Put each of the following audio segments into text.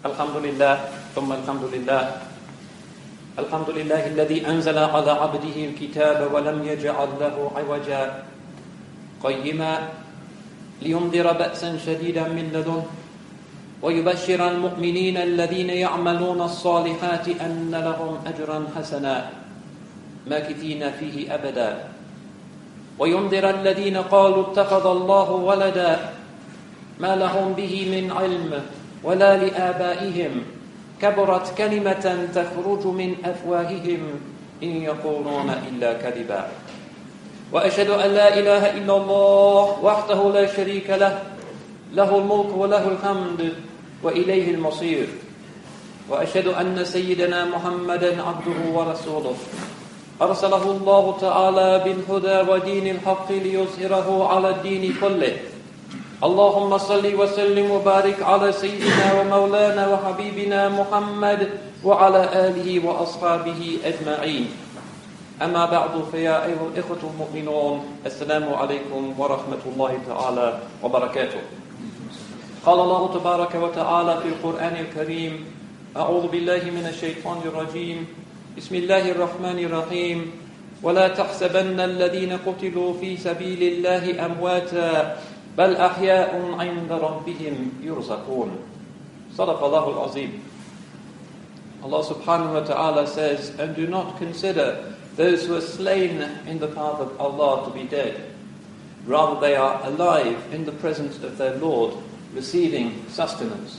الحمد لله ثم الحمد لله الحمد لله الذي أنزل على عبده الكتاب ولم يجعل له عوجا قيما لينذر بأسا شديدا من لدنه ويبشر المؤمنين الذين يعملون الصالحات أن لهم أجرا حسنا ماكثين فيه أبدا وينذر الذين قالوا اتخذ الله ولدا ما لهم به من علم ولا لآبائهم كبرت كلمة تخرج من أفواههم إن يقولون إلا كذبا وأشهد أن لا إله إلا الله وحده لا شريك له له الملك وله الحمد وإليه المصير وأشهد أن سيدنا محمدا عبده ورسوله أرسله الله تعالى بالهدى ودين الحق ليظهره على الدين كله اللهم صل وسلم وبارك على سيدنا ومولانا وحبيبنا محمد وعلى آله وأصحابه أجمعين أما بعد فيا أيها الإخوة المؤمنون السلام عليكم ورحمة الله تعالى وبركاته قال الله تبارك وتعالى في القرآن الكريم أعوذ بالله من الشيطان الرجيم بسم الله الرحمن الرحيم ولا تحسبن الذين قتلوا في سبيل الله أمواتا بل أحياء عند ربهم يرزقون صدق الله العظيم. Allah subhanahu wa ta'ala says, and do not consider those who are slain in the path of Allah to be dead. Rather they are alive in the presence of their Lord, receiving sustenance.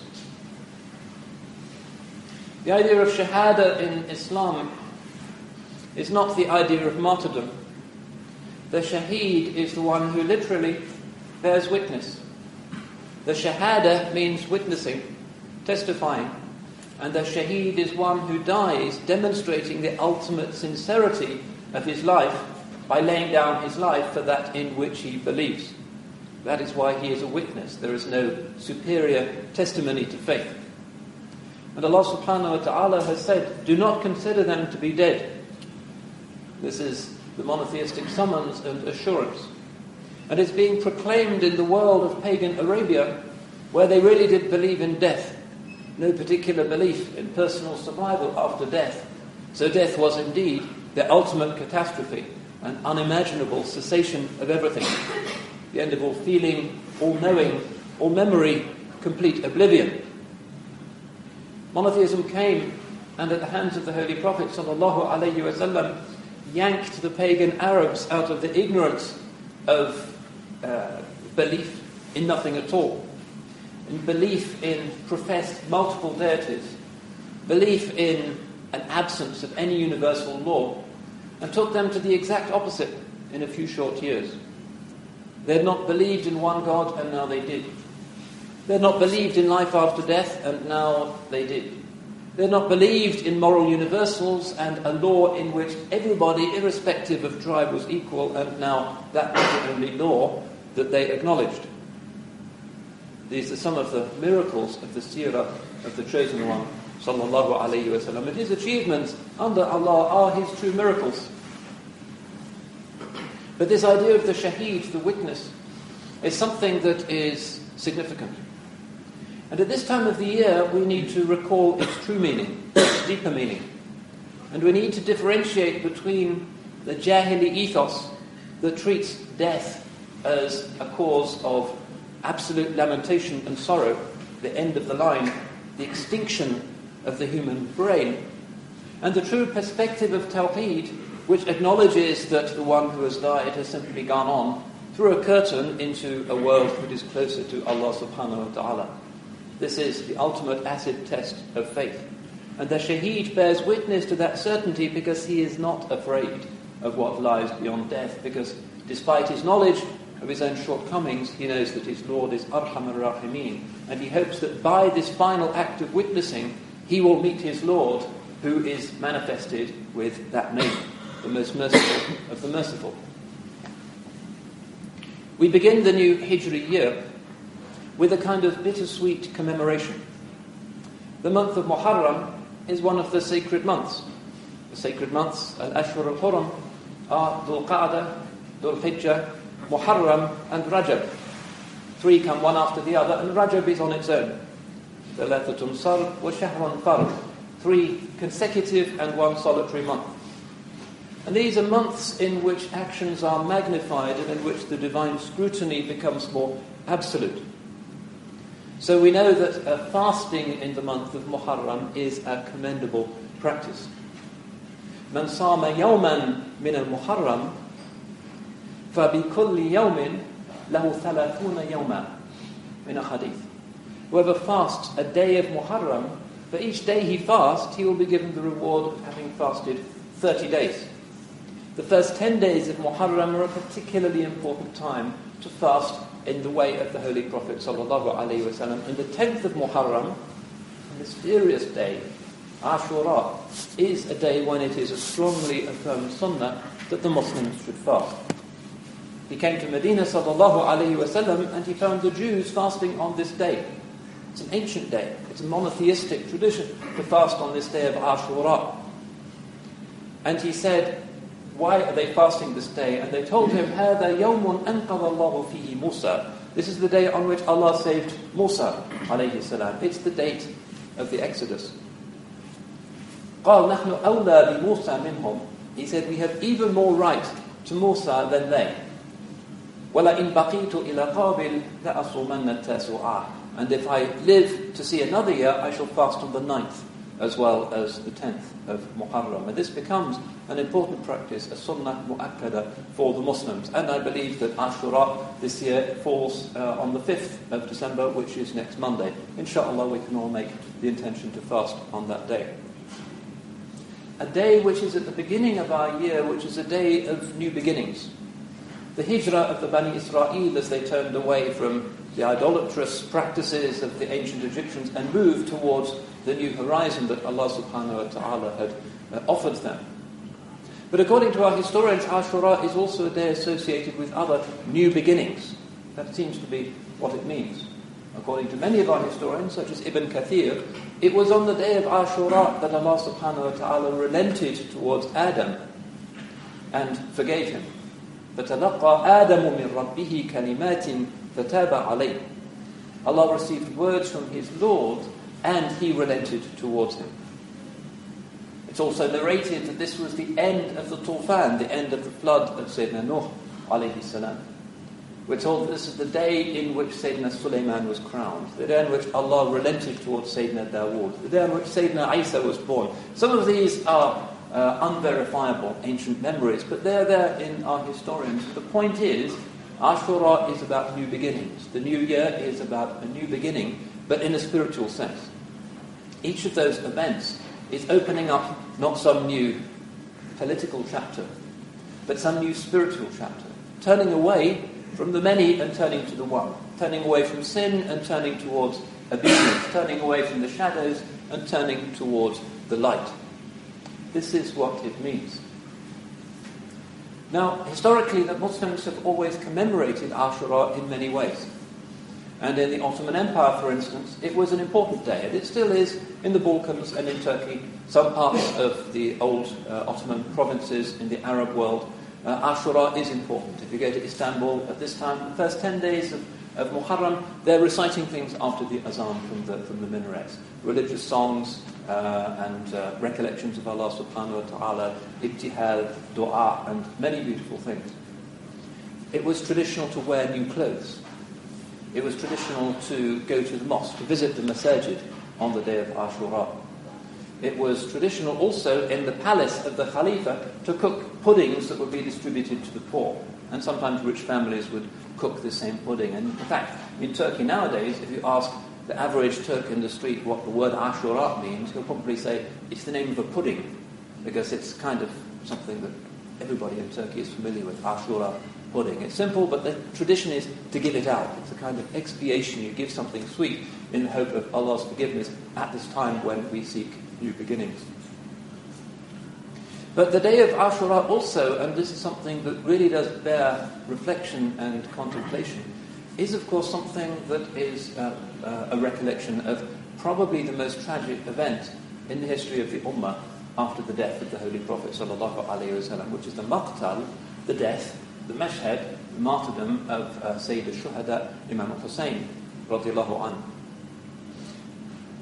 The idea of Shahada in Islam is not the idea of martyrdom. The Shaheed is the one who literally bears witness. The Shahada means witnessing, testifying, and the Shaheed is one who dies demonstrating the ultimate sincerity of his life by laying down his life for that in which he believes. That is why he is a witness. There is no superior testimony to faith. And Allah subhanahu wa ta'ala has said, do not consider them to be dead. This is the monotheistic summons and assurance. And it's being proclaimed in the world of pagan Arabia, where they really did believe in death. No particular belief in personal survival after death. So death was indeed the ultimate catastrophe, an unimaginable cessation of everything. The end of all feeling, all knowing, all memory, complete oblivion. Monotheism came, and at the hands of the Holy Prophet ﷺ, yanked the pagan Arabs out of the ignorance of belief in nothing at all, in belief in professed multiple deities, belief in an absence of any universal law, and took them to the exact opposite in a few short years. They had not believed in one God, and now they did. They had not believed in life after death, and now they did. They had not believed in moral universals and a law in which everybody, irrespective of tribe, was equal, and now that was the only law that they acknowledged. These are some of the miracles of the seerah of the Chosen One, sallallahu alayhi wa sallam. And his achievements under Allah are his true miracles. But this idea of the shaheed, the witness, is something that is significant. And at this time of the year, we need to recall its true meaning, its deeper meaning. And we need to differentiate between the Jahili ethos that treats death as a cause of absolute lamentation and sorrow, the end of the line, the extinction of the human brain, and the true perspective of Tawheed, which acknowledges that the one who has died has simply gone on through a curtain into a world that is closer to Allah subhanahu wa ta'ala. This is the ultimate acid test of faith. And the Shaheed bears witness to that certainty because he is not afraid of what lies beyond death, because despite his knowledge of his own shortcomings, he knows that his Lord is Arhamar Rahimin, and he hopes that by this final act of witnessing, he will meet his Lord, who is manifested with that name, the most merciful of the merciful. We begin the new Hijri year with a kind of bittersweet commemoration. The month of Muharram is one of the sacred months. The sacred months, Al-Ashura al-Huram, are Dhul Qa'dah, Dhul Hijjah, Muharram and Rajab. Three come one after the other, and Rajab is on its own. ثلاثة صرب وشهر فرد, 3 consecutive and 1 solitary month. And these are months in which actions are magnified and in which the divine scrutiny becomes more absolute. So we know that fasting in the month of Muharram is a commendable practice. من صام يوما من المحرم فبكل يوم له 30 يوما in a hadith. Whoever fasts a day of Muharram, for each day he fasts, he will be given the reward of having fasted 30 days. The first 10 days of Muharram are a particularly important time to fast in the way of the Holy Prophet ﷺ. And the 10th of Muharram, a mysterious day, Ashura, is a day when it is a strongly affirmed sunnah that the Muslims should fast. He came to Medina ﷺ and he found the Jews fasting on this day. It's an ancient day. It's a monotheistic tradition to fast on this day of Ashura. And he said, why are they fasting this day? And they told him, هَذَا يَوْمٌ أَنْقَذَ اللَّهُ فِيهِ مُوسَى. This is the day on which Allah saved Musa, alayhi salam. It's the date of the Exodus. قَالْ نَحْنُ أَوْلَى بِمُوسَى مِنْهُمْ. He said, we have even more right to Musa than they. وَلَئِنْ بَقِيتُ إِلَى قَابِلْ لَأَصُومَنَّ التَّاسُعَةِ. And if I live to see another year, I shall fast on the 9th as well as the 10th of Muharram. And this becomes an important practice, a sunnah mu'akkada for the Muslims. And I believe that Ashura this year falls on the 5th of December, which is next Monday. Inshallah, we can all make the intention to fast on that day. A day which is at the beginning of our year, which is a day of new beginnings. The hijrah of the Bani Israel as they turned away from the idolatrous practices of the ancient Egyptians and moved towards the new horizon that Allah subhanahu wa ta'ala had offered them. But according to our historians, Ashura is also a day associated with other new beginnings. That seems to be what it means. According to many of our historians, such as Ibn Kathir, it was on the day of Ashura that Allah subhanahu wa ta'ala relented towards Adam and forgave him. فَتَلَقَّى آدَمُ مِنْ رَبِّهِ كَلِمَاتٍ فَتَابَ عَلَيْهِ. Allah received words from his Lord and he relented towards him. It's also narrated that this was the end of the Tufan, the end of the flood of Sayyidina Nuh alayhi salam. We're told that this is the day in which Sayyidina Sulaiman was crowned, the day in which Allah relented towards Sayyidina Dawood, the day in which Sayyidina Isa was born. Some of these are unverifiable ancient memories, but they're there in our historians. The point is, Ashura is about new beginnings. The new year is about a new beginning, but in a spiritual sense. Each of those events is opening up not some new political chapter, but some new spiritual chapter, turning away from the many and turning to the one, turning away from sin and turning towards obedience, turning away from the shadows and turning towards the light. This is what it means. Now, historically, the Muslims have always commemorated Ashura in many ways. And in the Ottoman Empire, for instance, it was an important day, and it still is in the Balkans and in Turkey, some parts of the old Ottoman provinces in the Arab world. Ashura is important. If you go to Istanbul at this time, the first 10 days of Muharram, they're reciting things after the azan from the minarets. Religious songs and recollections of Allah subhanahu wa ta'ala, ibtihal, dua, and many beautiful things. It was traditional to wear new clothes. It was traditional to go to the mosque, to visit the masajid on the day of Ashura. It was traditional also in the palace of the Khalifa to cook puddings that would be distributed to the poor. And sometimes rich families would cook the same pudding. And in fact, in Turkey nowadays, if you ask the average Turk in the street what the word Ashura means, he'll probably say it's the name of a pudding, because it's kind of something that everybody in Turkey is familiar with, Ashura pudding. It's simple, but the tradition is to give it out. It's a kind of expiation. You give something sweet in the hope of Allah's forgiveness at this time when we seek new beginnings. But the day of Ashura also, and this is something that really does bear reflection and contemplation, is of course something that is a recollection of probably the most tragic event in the history of the Ummah after the death of the Holy Prophet ﷺ, which is the maqtal, the death, the mashhad, the martyrdom of Sayyid al-Shuhada, Imam al-Hussein, radiallahu anhu.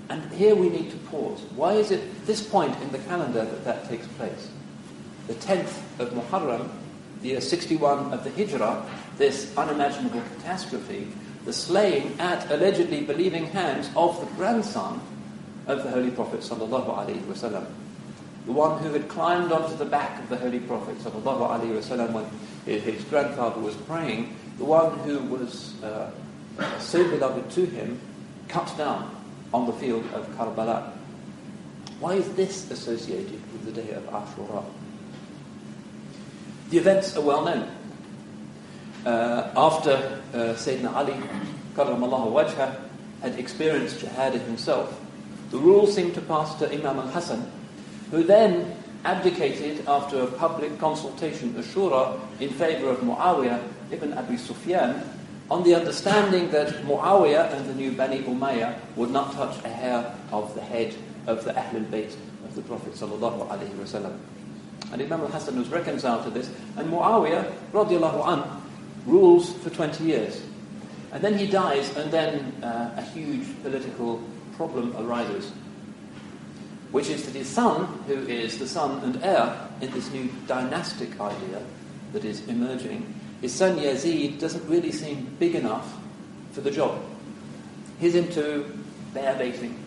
And here we need to pause. Why is it this point in the calendar that takes place? The 10th of Muharram, the year 61 of the Hijrah, this unimaginable catastrophe, the slaying at allegedly believing hands of the grandson of the Holy Prophet sallallahu alaihi wasallam, the one who had climbed onto the back of the Holy Prophet sallallahu alaihi wasallam when his grandfather was praying, the one who was so beloved to him, cut down on the field of Karbala. Why is this associated with the day of Ashura? The events are well known. After Sayyidina Ali karramallahu wajhah had experienced Shahada himself, the rule seemed to pass to Imam al-Hasan, who then abdicated after a public consultation, Ashura, in favour of Muawiyah ibn Abi Sufyan, on the understanding that Muawiyah and the new Bani Umayyah would not touch a hair of the head of the Ahlul Bayt of the Prophet sallallahu alaihi wasallam. And Imam al-Hasan was reconciled to this, and Muawiyah radiallahu anh rules for 20 years. And then he dies, and then a huge political problem arises, which is that his son, who is the son and heir in this new dynastic idea that is emerging, his son Yazid doesn't really seem big enough for the job. He's into bear baiting.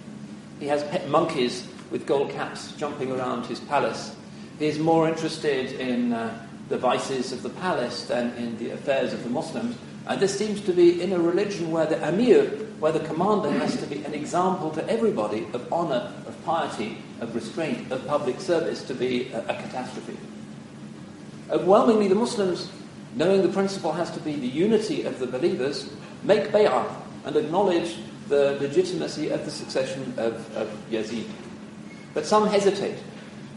He has pet monkeys with gold caps jumping around his palace. He's more interested in the vices of the palace than in the affairs of the Muslims. And this seems to be in a religion where the Amir, where the commander has to be an example to everybody of honour, of piety, of restraint, of public service, to be a catastrophe. Overwhelmingly, the Muslims, knowing the principle has to be the unity of the believers, make bay'ah and acknowledge the legitimacy of the succession of Yazid. But some hesitate.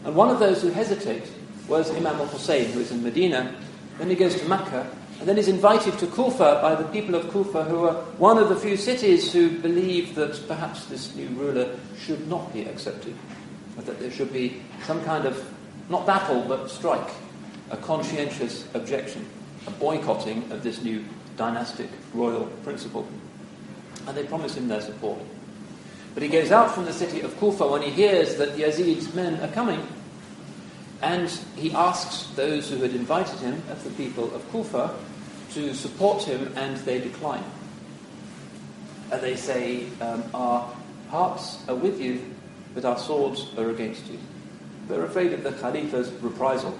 And one of those who hesitate was Imam al-Hussein, who is in Medina. Then he goes to Mecca, and then he's invited to Kufa by the people of Kufa, who are one of the few cities who believe that perhaps this new ruler should not be accepted, but that there should be some kind of, not battle, but strike, a conscientious objection, a boycotting of this new dynastic royal principle. And they promise him their support. But he goes out from the city of Kufa when he hears that Yazid's men are coming, and he asks those who had invited him, of the people of Kufa, to support him, and they decline. And they say, our hearts are with you, but our swords are against you. They're afraid of the Khalifa's reprisal.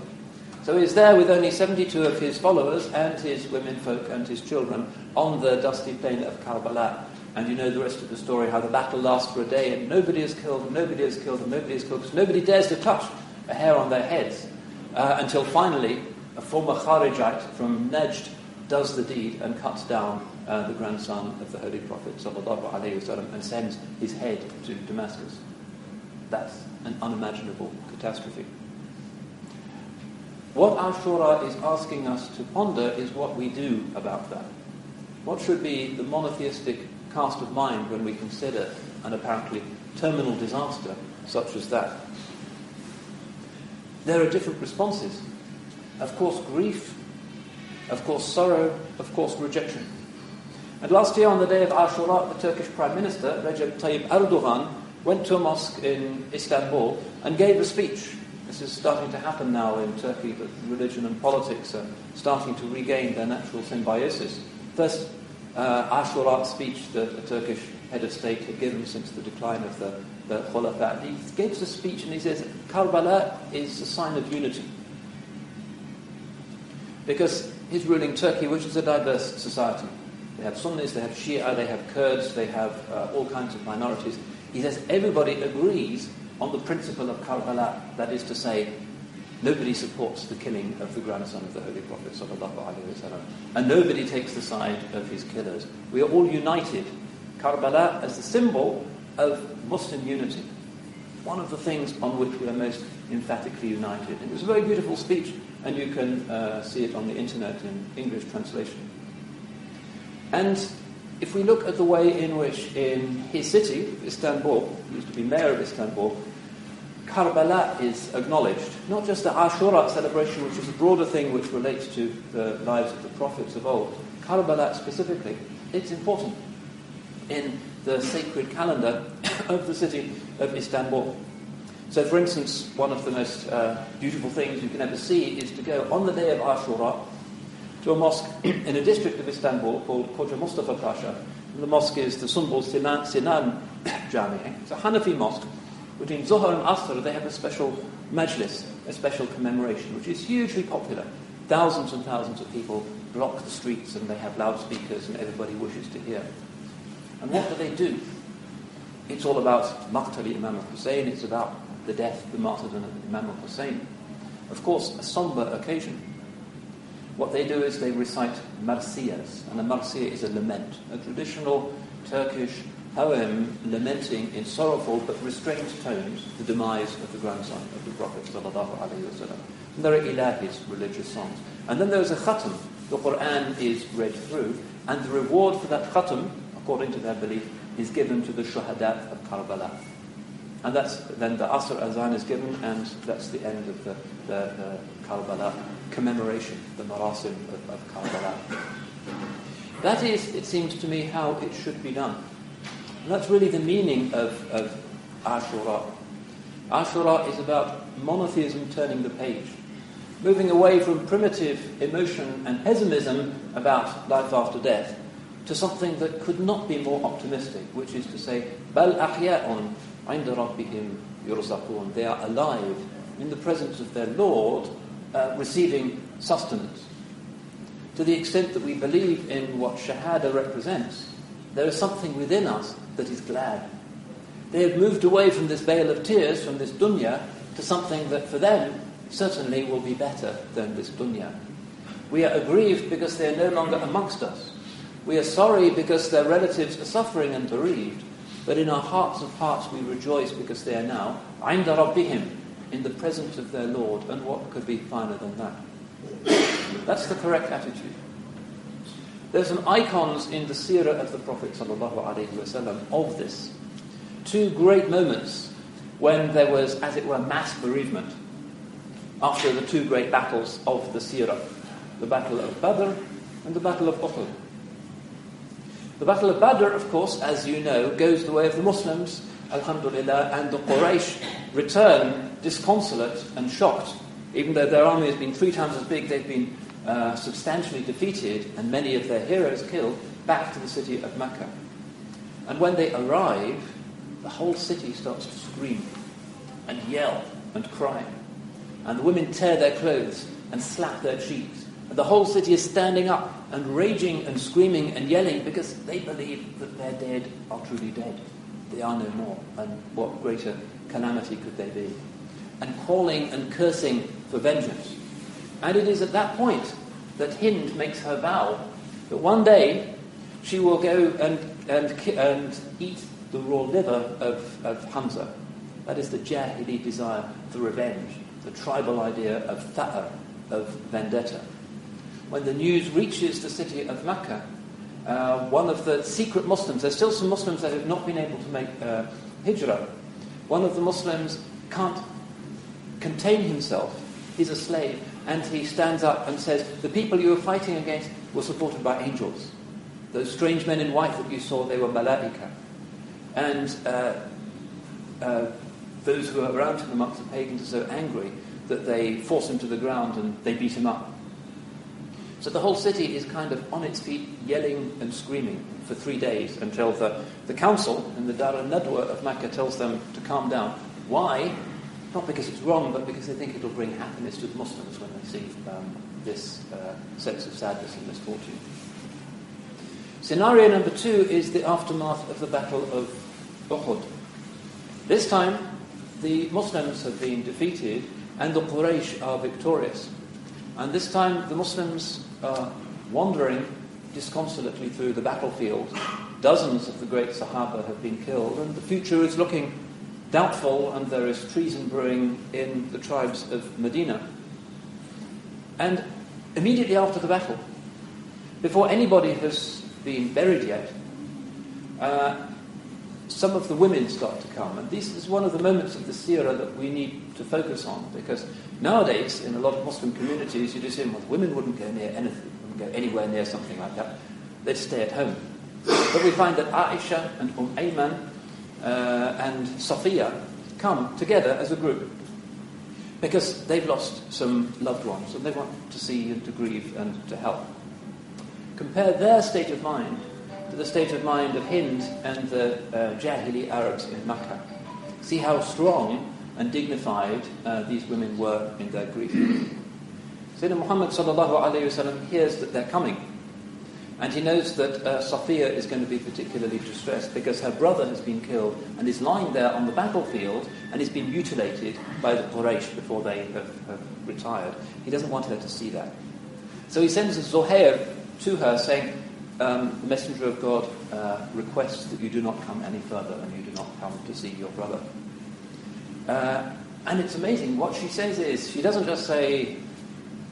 So he's there with only 72 of his followers and his womenfolk and his children on the dusty plain of Karbala. And you know the rest of the story, how the battle lasts for a day, and nobody is killed, and nobody is killed, and nobody is killed, because nobody dares to touch a hair on their heads, until finally a former Kharijite from Najd does the deed and cuts down the grandson of the Holy Prophet sallallahu alaihi wasallam and sends his head to Damascus. That's an unimaginable catastrophe. What Ashura is asking us to ponder is what we do about that. What should be the monotheistic cast of mind when we consider an apparently terminal disaster such as that? There are different responses. Of course, grief. Of course, sorrow. Of course, rejection. And last year, on the day of Ashura, the Turkish Prime Minister, Recep Tayyip Erdogan, went to a mosque in Istanbul and gave a speech. This is starting to happen now in Turkey, that religion and politics are starting to regain their natural symbiosis. First Ashura speech that a Turkish head of state had given since the decline of the Khulafa. He gives a speech and he says, Karbala is a sign of unity. Because he's ruling Turkey, which is a diverse society. They have Sunnis, they have Shia, they have Kurds, they have all kinds of minorities. He says everybody agrees on the principle of Karbala, that is to say, nobody supports the killing of the grandson of the Holy Prophet sallallahu alaihi wasallam, and nobody takes the side of his killers. We are all united. Karbala as the symbol of Muslim unity. One of the things on which we are most emphatically united. It was a very beautiful speech, and you can see it on the internet in English translation. And if we look at the way in which in his city, Istanbul, he used to be mayor of Istanbul, Karbala is acknowledged. Not just the Ashura celebration, which is a broader thing which relates to the lives of the prophets of old. Karbala specifically, it's important. In the sacred calendar, of the city of Istanbul. So, for instance, one of the most beautiful things you can ever see is to go on the day of Ashura to a mosque in a district of Istanbul called Koca Mustafa Pasha. And the mosque is the Sunbul Sinan Jami. It's a Hanafi mosque. Between Zuhr and Asr, they have a special majlis, a special commemoration, which is hugely popular. Thousands and thousands of people block the streets and they have loudspeakers and everybody wishes to hear. And what do? It's all about Maqtali Imam al-Hussein. It's about the death, the martyrdom of Imam al-Hussein. Of course, a somber occasion. What they do is they recite marsiyas, and a marsiya is a lament, a traditional Turkish poem lamenting in sorrowful but restrained tones the demise of the grandson of the Prophet ﷺ. And there are ilahis, religious songs. And then there's a khatam. The Quran is read through, and the reward for that khatam, according to their belief, is given to the Shahada of Karbala. And then the Asr Azan is given, and that's the end of the Karbala commemoration, the marasim of Karbala. That is, it seems to me, how it should be done. And that's really the meaning of Ashura. Ashura is about monotheism turning the page, moving away from primitive emotion and pessimism about life after death to something that could not be more optimistic, which is to say, بَلْ أَحْيَاءٌ عِنْدَ رَبِّهِمْ يُرْزَقُونَ. They are alive in the presence of their Lord, receiving sustenance. To the extent that we believe in what Shahada represents, there is something within us that is glad. They have moved away from this veil of tears, from this dunya, to something that for them certainly will be better than this dunya. We are aggrieved because they are no longer amongst us. We are sorry because their relatives are suffering and bereaved. But in our hearts of hearts we rejoice because they are now عِنْدَ رَبِّهِمْ, in the presence of their Lord. And what could be finer than that? That's the correct attitude. There's some icons in the seerah of the Prophet ﷺ of this. Two great moments when there was, as it were, mass bereavement after the two great battles of the seerah. The Battle of Badr and the Battle of Uhud. The Battle of Badr, of course, as you know, goes the way of the Muslims, alhamdulillah, and the Quraysh return disconsolate and shocked. Even though their army has been 3 times as big, they've been substantially defeated and many of their heroes killed, back to the city of Mecca. And when they arrive, the whole city starts to scream and yell and cry. And the women tear their clothes and slap their cheeks. And the whole city is standing up and raging and screaming and yelling because they believe that their dead are truly dead. They are no more. And what greater calamity could they be? And calling and cursing for vengeance. And it is at that point that Hind makes her vow that one day she will go and eat the raw liver of Hamza. That is the Jahili desire for revenge, the tribal idea of tha'ar, of vendetta. When the news reaches the city of Mecca, one of the secret Muslims, there's still some Muslims that have not been able to make hijrah. One of the Muslims can't contain himself. He's a slave. And he stands up and says, the people you were fighting against were supported by angels. Those strange men in white that you saw, they were malaika. And those who are around him amongst the pagans are so angry that they force him to the ground and they beat him up. So the whole city is kind of on its feet, yelling and screaming for 3 days until the council in the Dar al-Nadwa of Mecca tells them to calm down. Why? Not because it's wrong, but because they think it'll bring happiness to the Muslims when they see this sense of sadness and misfortune. Scenario number 2 is the aftermath of the Battle of Uhud. This time, the Muslims have been defeated and the Quraysh are victorious. And this time, the Muslims are wandering disconsolately through the battlefield. Dozens of the great Sahaba have been killed, and the future is looking doubtful, and there is treason brewing in the tribes of Medina. And immediately after the battle, before anybody has been buried yet, some of the women start to come. And this is one of the moments of the seerah that we need to focus on, because nowadays, in a lot of Muslim communities, you just hear, well, women wouldn't go near anything, wouldn't go anywhere near something like that. They'd stay at home. But we find that Aisha and Ayman and Safiya come together as a group because they've lost some loved ones and they want to see and to grieve and to help. Compare their state of mind to the state of mind of Hind and the Jahili Arabs in Makkah. See how strong and dignified these women were in their grief. Sayyidina Muhammad sallallahu alayhi wasallam hears that they're coming, and he knows that Safiya is going to be particularly distressed because her brother has been killed and is lying there on the battlefield and is being mutilated by the Quraysh before they have retired. He doesn't want her to see that. So he sends Zuhair to her saying, the Messenger of God requests that you do not come any further and you do not come to see your brother. And it's amazing. What she says is, she doesn't just say,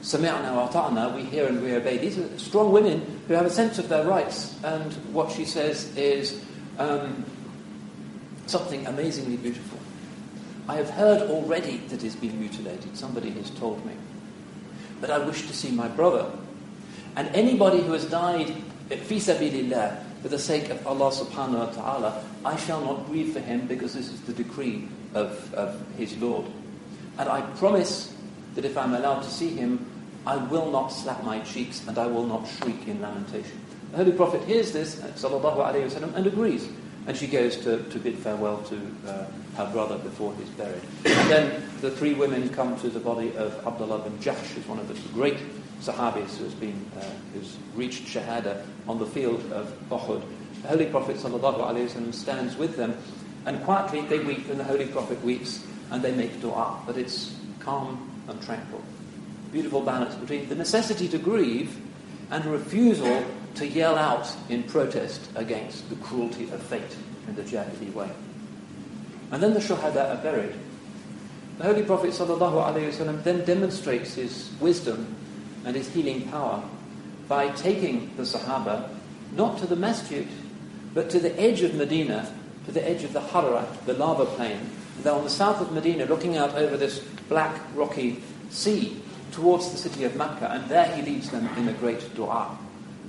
Sami'na wa ta'na, we hear and we obey. These are strong women who have a sense of their rights. And what she says is something amazingly beautiful. I have heard already that he's been mutilated. Somebody has told me. But I wish to see my brother. And anybody who has died fi sabilillah, for the sake of Allah subhanahu wa ta'ala, I shall not grieve for him because this is the decree of his Lord. And I promise that if I'm allowed to see him, I will not slap my cheeks and I will not shriek in lamentation. The Holy Prophet hears this, sallallahu alayhi wasallam, and agrees. And she goes to bid farewell to her brother before he's buried. And then the three women come to the body of Abdullah bin Jahsh, who's one of the great Sahabis who's reached Shahada on the field of Uhud. The Holy Prophet sallallahu alayhi wasallam stands with them, and quietly they weep, and the Holy Prophet weeps, and they make dua, but it's calm and tranquil. Beautiful balance between the necessity to grieve and a refusal to yell out in protest against the cruelty of fate in the Jahili way. And then the Shuhada are buried. The Holy Prophet ﷺ then demonstrates his wisdom and his healing power by taking the Sahaba not to the masjid, but to the edge of Medina, to the edge of the Harra, the lava plain. They're on the south of Medina, looking out over this black, rocky sea towards the city of Makkah, and there he leads them in a great dua.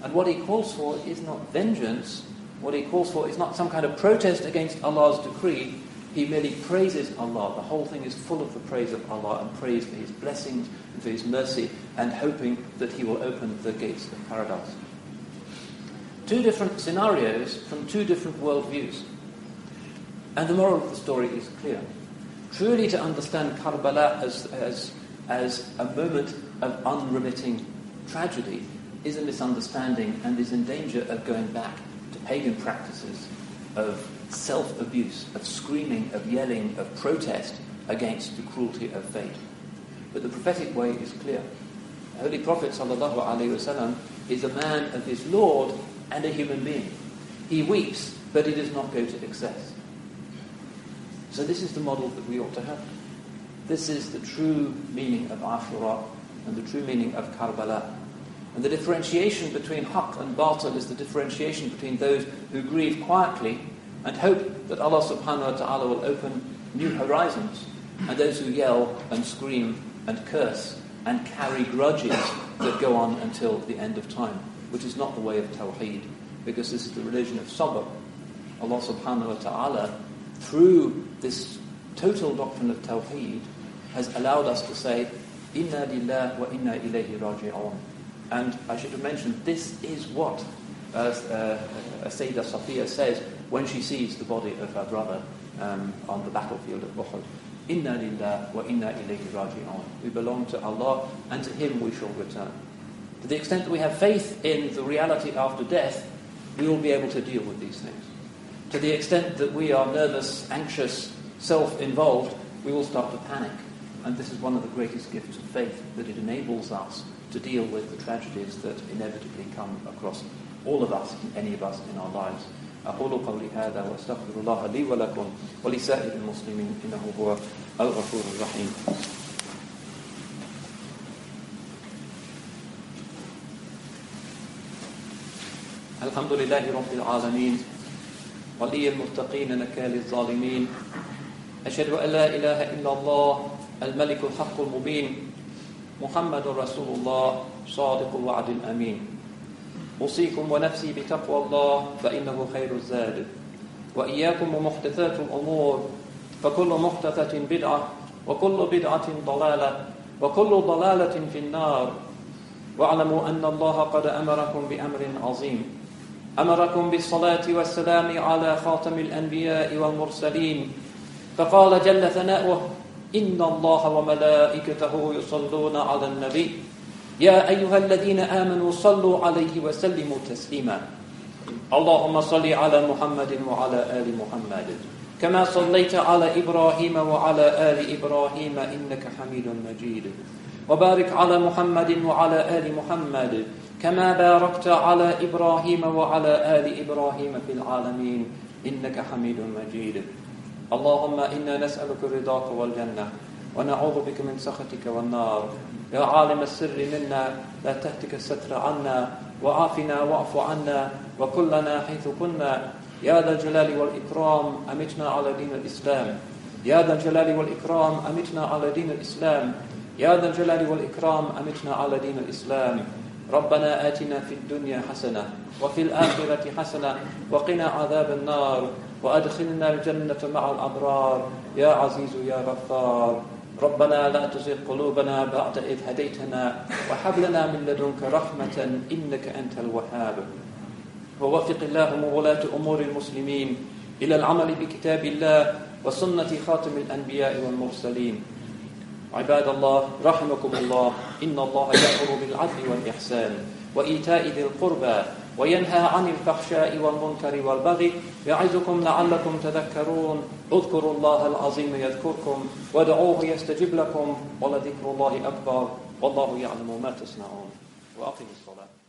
And what he calls for is not vengeance. What he calls for is not some kind of protest against Allah's decree. He merely praises Allah. The whole thing is full of the praise of Allah and praise for his blessings and for his mercy, and hoping that he will open the gates of paradise. Two different scenarios from two different worldviews. And the moral of the story is clear. Truly to understand Karbala as a moment of unremitting tragedy is a misunderstanding and is in danger of going back to pagan practices of self-abuse, of screaming, of yelling, of protest against the cruelty of fate. But the prophetic way is clear. The Holy Prophet ﷺ is a man of his Lord and a human being. He weeps, but he does not go to excess. So this is the model that we ought to have. This is the true meaning of Ashura and the true meaning of Karbala. And the differentiation between haqq and batil is the differentiation between those who grieve quietly and hope that Allah subhanahu wa ta'ala will open new horizons, and those who yell and scream and curse and carry grudges that go on until the end of time, which is not the way of Tawheed, because this is the religion of sabr. Allah subhanahu wa ta'ala, through this total doctrine of Tawheed, has allowed us to say, Inna lillah wa inna ilayhi raji'un. And I should have mentioned, this is what Sayyidah Safiya says when she sees the body of her brother on the battlefield of Uhud. Inna lillah wa inna ilayhi raji'un. We belong to Allah, and to Him we shall return. To the extent that we have faith in the reality after death, we will be able to deal with these things. To the extent that we are nervous, anxious, self-involved, we will start to panic. And this is one of the greatest gifts of faith, that it enables us to deal with the tragedies that inevitably come across all of us, any of us in our lives. أقول قولي هذا وأستغفر الله لي ولكم ولسائر المسلمين إنه هو الغفور الرحيم. الحمد لله رب العالمين ولي المتقين نكال الظالمين أشهد أن لا إله إلا الله الملك الحق المبين محمد رسول الله صادق الوعد الأمين أوصيكم ونفسي بتقوى الله فإنه خير الزاد وإياكم ومحدثات الأمور، فكل محدثة بدعة، وكل بدعة ضلالة، وكل ضلالة في النار. واعلموا أن الله قد أمركم بأمر عظيم، أمركم بالصلاة والسلام على خاتم الأنبياء والمرسلين، فقال جل ثناؤه: إن الله وملائكته يصلون على النبي يا أيها الذين آمنوا صلوا عليه وسلموا تسليما. اللهم صل على محمد وعلى آل محمد كما صليت على إبراهيم وعلى آل إبراهيم إنك حميد مجيد، وبارك على محمد وعلى آل محمد كما باركت على إبراهيم وعلى آل إبراهيم في العالمين إنك حميد مجيد. اللهم إنا نسألك رضاك والجنة، ونعوذ بك من سخطك والنار. يا عالم السر منا لا تهتك الستر عنا، وعافنا واعف عنا، وكلنا حيث كنا. يا ذا الجلال والإكرام أمتنا على دين الإسلام، يا ذا الجلال والإكرام أمتنا على دين الإسلام، يا ذا الجلال والإكرام أمتنا على دين الإسلام. ربنا آتنا في الدنيا حسنة وفي الآخرة حسنة وقنا عذاب النار، وأدخلنا الجنة مع الأبرار يا عزيز يا غفار. ربنا لا تزغ قلوبنا بعد إذ هديتنا، وهب لنا من لدنك رحمة إنك أنت الوهاب. ووفق اللهم ولاة أمور المسلمين إلى العمل بكتاب الله وسنة خاتم الأنبياء والمرسلين. عباد الله رحمكم الله، إن الله يأمر بالعدل والإحسان وإيتاء ذي القربى وينهى عن الفحشاء والمنكر والبغي، يعظكم لعلكم تذكرون. اذكروا الله العظيم يذكركم، وادعوه يستجب لكم، ولذكر الله أكبر، والله يعلم ما تصنعون. وأقم الصلاة.